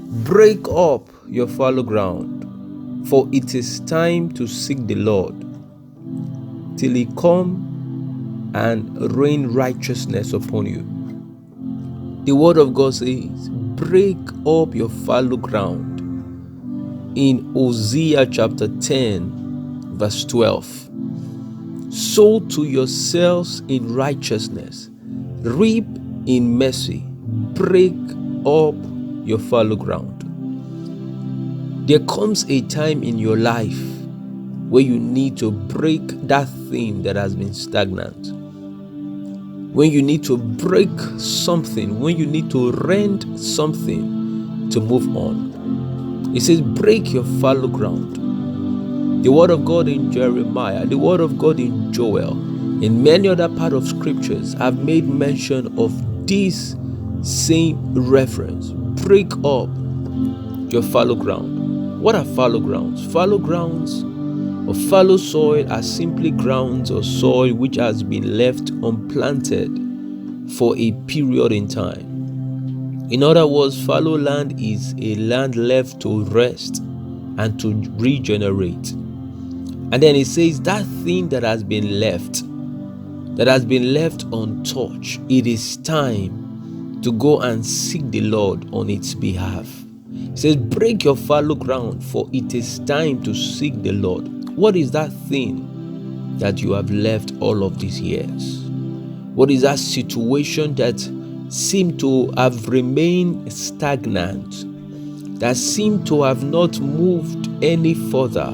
Break up your fallow ground, for it is time to seek the Lord till he come and rain righteousness upon you. The word of God says, break up your fallow ground in Hosea chapter 10 verse 12. Sow to yourselves in righteousness, reap in mercy, break up your fallow ground. There comes a time in your life where you need to break that thing that has been stagnant. When you need to break something, when you need to rend something to move on. It says, break your fallow ground. The word of God in Jeremiah, the word of God in Joel, in many other parts of scriptures have made mention of this same reference. Break up your fallow ground. What are fallow grounds? Fallow grounds or fallow soil are simply grounds or soil which has been left unplanted for a period in time. In other words, fallow land is a land left to rest and to regenerate. And then it says that thing that has been left untouched, it is time to go and seek the Lord on its behalf. It says, break your fallow ground, for it is time to seek the Lord. What is that thing that you have left all of these years? What is that situation that seemed to have remained stagnant, that seemed to have not moved any further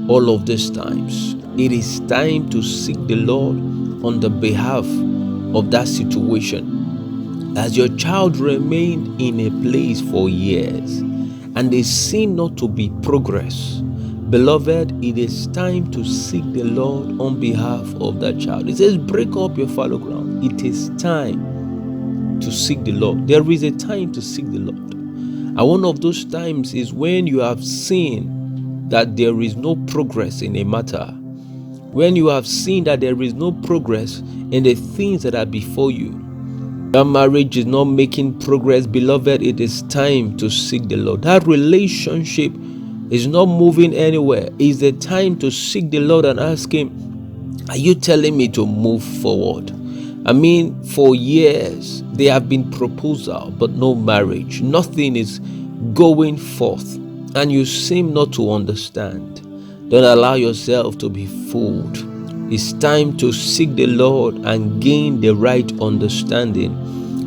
all of these times? It is time to seek the Lord on the behalf of that situation. As your child remained in a place for years and they seem not to be progress, beloved, it is time to seek the Lord on behalf of that child. It says, break up your fallow ground. It is time to seek the Lord. There is a time to seek the Lord. And one of those times is when you have seen that there is no progress in a matter. When you have seen that there is no progress in the things that are before you. That marriage is not making progress, beloved, it is time to seek the Lord. That relationship is not moving anywhere. It's the time to seek the Lord and ask him, are you telling me to move forward? I mean, for years, there have been proposal, but no marriage. Nothing is going forth, and you seem not to understand. Don't allow yourself to be fooled. It's time to seek the Lord and gain the right understanding.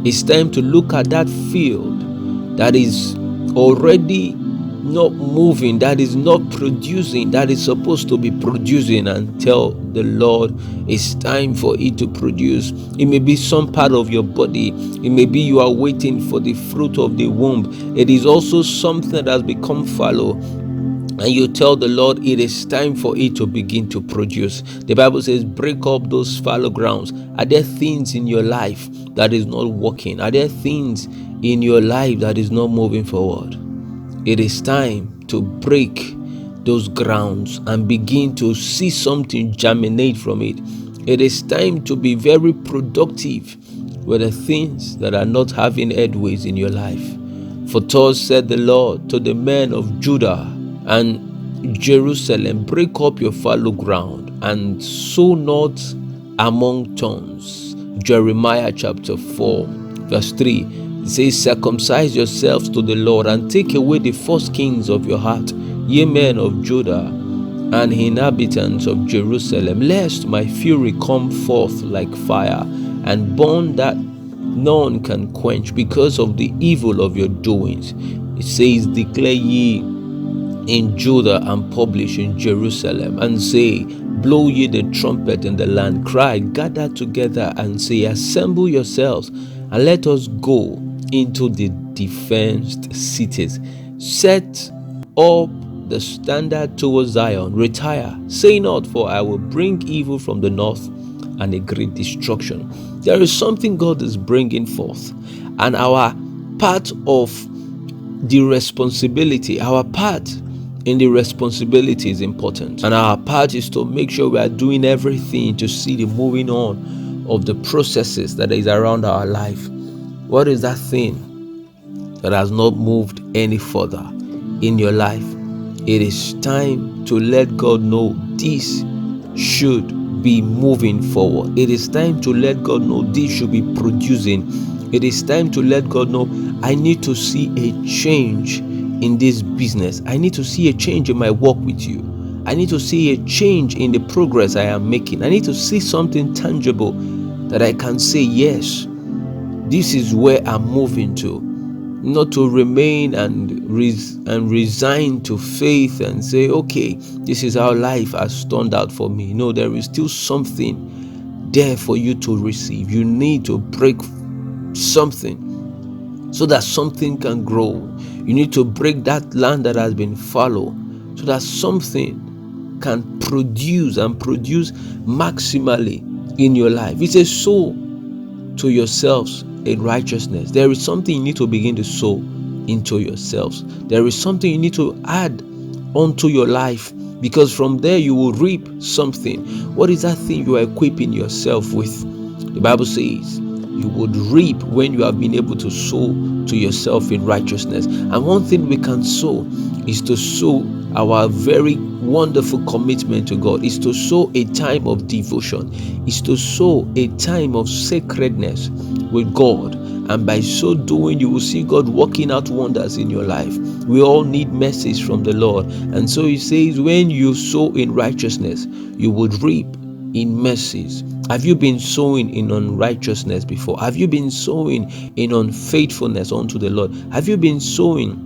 It's time to look at that field that is already not moving, that is not producing, that is supposed to be producing, and tell the Lord it's time for it to produce. It may be some part of your body. It may be you are waiting for the fruit of the womb. It is also something that has become fallow. And you tell the Lord it is time for it to begin to produce. The Bible says, break up those fallow grounds. Are there things in your life that is not working? Are there things in your life that is not moving forward? It is time to break those grounds and begin to see something germinate from it. It is time to be very productive with the things that are not having headways in your life. For thus said the Lord to the men of Judah and Jerusalem, break up your fallow ground and sow not among thorns. Jeremiah chapter 4 verse 3. It says, circumcise yourselves to the Lord and take away the foreskins of your heart, ye men of Judah and inhabitants of Jerusalem, lest my fury come forth like fire and burn that none can quench because of the evil of your doings. It says, declare ye in Judah and publish in Jerusalem, and say, blow ye the trumpet in the land, cry, gather together and say, assemble yourselves and let us go into the defenced cities. Set up the standard towards Zion, retire, say not, for I will bring evil from the north and a great destruction. There is something God is bringing forth, and our part of the responsibility, our part in the responsibility is important, and our part is to make sure we are doing everything to see the moving on of the processes that is around our life. What is that thing that has not moved any further in your life. It is time to let God know this should be moving forward. It is time to let God know this should be producing. It is time to let God know I need to see a change in this business. I need to see a change in my walk with you. I need to see a change in the progress I am making. I need to see something tangible that I can say, yes, this is where I'm moving to. Not to remain and resign to faith and say, okay, this is how life has turned out for me. No, there is still something there for you to receive. You need to break something so that something can grow. You need to break that land that has been fallow so that something can produce and produce maximally in your life. It says, sow to yourselves in righteousness. There is something you need to begin to sow into yourselves. There is something you need to add onto your life, because from there you will reap something. What is that thing you are equipping yourself with? The Bible says you would reap when you have been able to sow to yourself in righteousness. And one thing we can sow is to sow our very wonderful commitment to God, is to sow a time of devotion, is to sow a time of sacredness with God. And by so doing, you will see God working out wonders in your life. We all need mercies from the Lord. And so he says, when you sow in righteousness, you would reap in mercies. Have you been sowing in unrighteousness before? Have you been sowing in unfaithfulness unto the Lord? Have you been sowing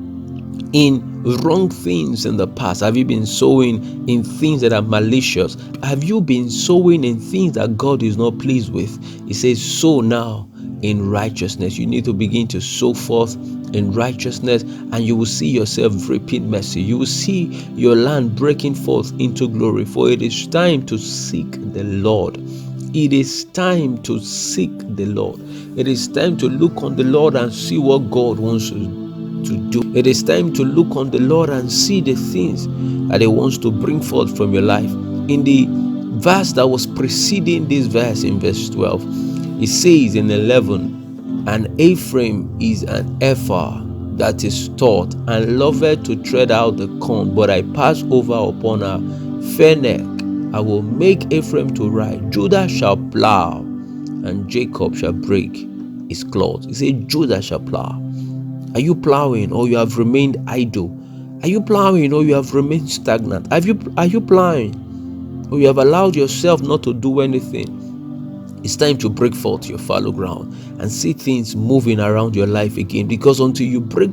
in wrong things in the past? Have you been sowing in things that are malicious? Have you been sowing in things that God is not pleased with? He says, sow now in righteousness. You need to begin to sow forth in righteousness, and you will see yourself reaping mercy. You will see your land breaking forth into glory, for it is time to seek the Lord. It is time to seek the Lord. It is time to look on the Lord and see what God wants to do. It is time to look on the Lord and see the things that He wants to bring forth from your life. In the verse that was preceding this verse, in verse 12, it says in 11, and Ephraim is an ephah that is taught, and loveth to tread out the corn, but I pass over upon her fair neck. I will make Ephraim to ride. Judah shall plow, and Jacob shall break his cloth. He said, Judah shall plow. Are you plowing, or you have remained idle? Are you plowing, or you have remained stagnant? Are you plowing, or you have allowed yourself not to do anything? It's time to break forth your fallow ground and see things moving around your life again, because until you break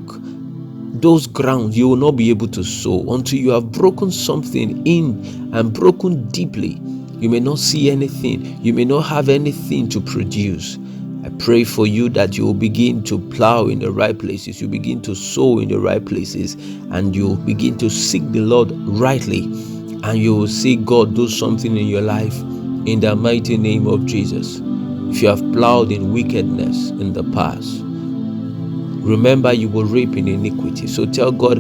those grounds, you will not be able to sow. Until you have broken something in and broken deeply, you may not see anything. You may not have anything to produce. I pray for you that you will begin to plow in the right places. You begin to sow in the right places, and you begin to seek the Lord rightly, and you will see God do something in your life in the mighty name of Jesus. If you have plowed in wickedness in the past, remember you will reap in iniquity. So tell God,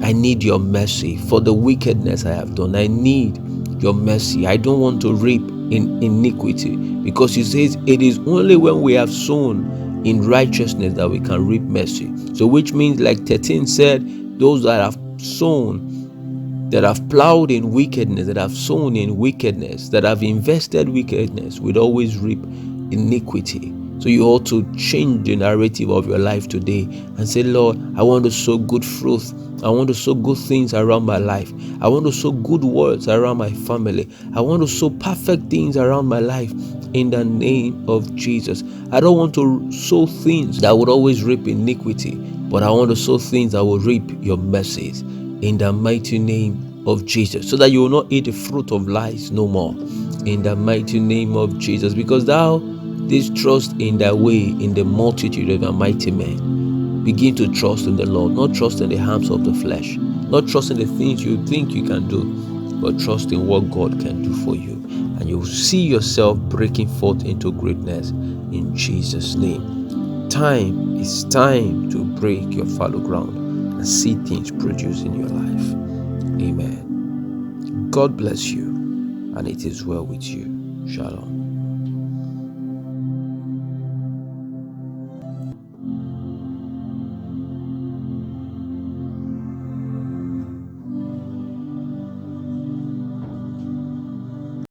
I need your mercy for the wickedness I have done. I need your mercy. I don't want to reap in iniquity, because He says it is only when we have sown in righteousness that we can reap mercy. So which means, like 13 said, those that have sown, that have plowed in wickedness, that have sown in wickedness, that have invested wickedness, will always reap iniquity. So you ought to change the narrative of your life today and say, Lord, I want to sow good fruit. I want to sow good things around my life. I want to sow good words around my family. I want to sow perfect things around my life in the name of Jesus. I don't want to sow things that would always reap iniquity, but I want to sow things that will reap your mercies in the mighty name of Jesus, so that you will not eat the fruit of lies no more in the mighty name of Jesus, because thou didst trust in thy way in the multitude of the mighty men. Begin to trust in the Lord, not trust in the harms of the flesh, not trust in the things you think you can do, but trust in what God can do for you, and you will see yourself breaking forth into greatness in Jesus' name. Time is time to break your fallow ground and see things produce in your life. Amen. God bless you, and it is well with you. Shalom.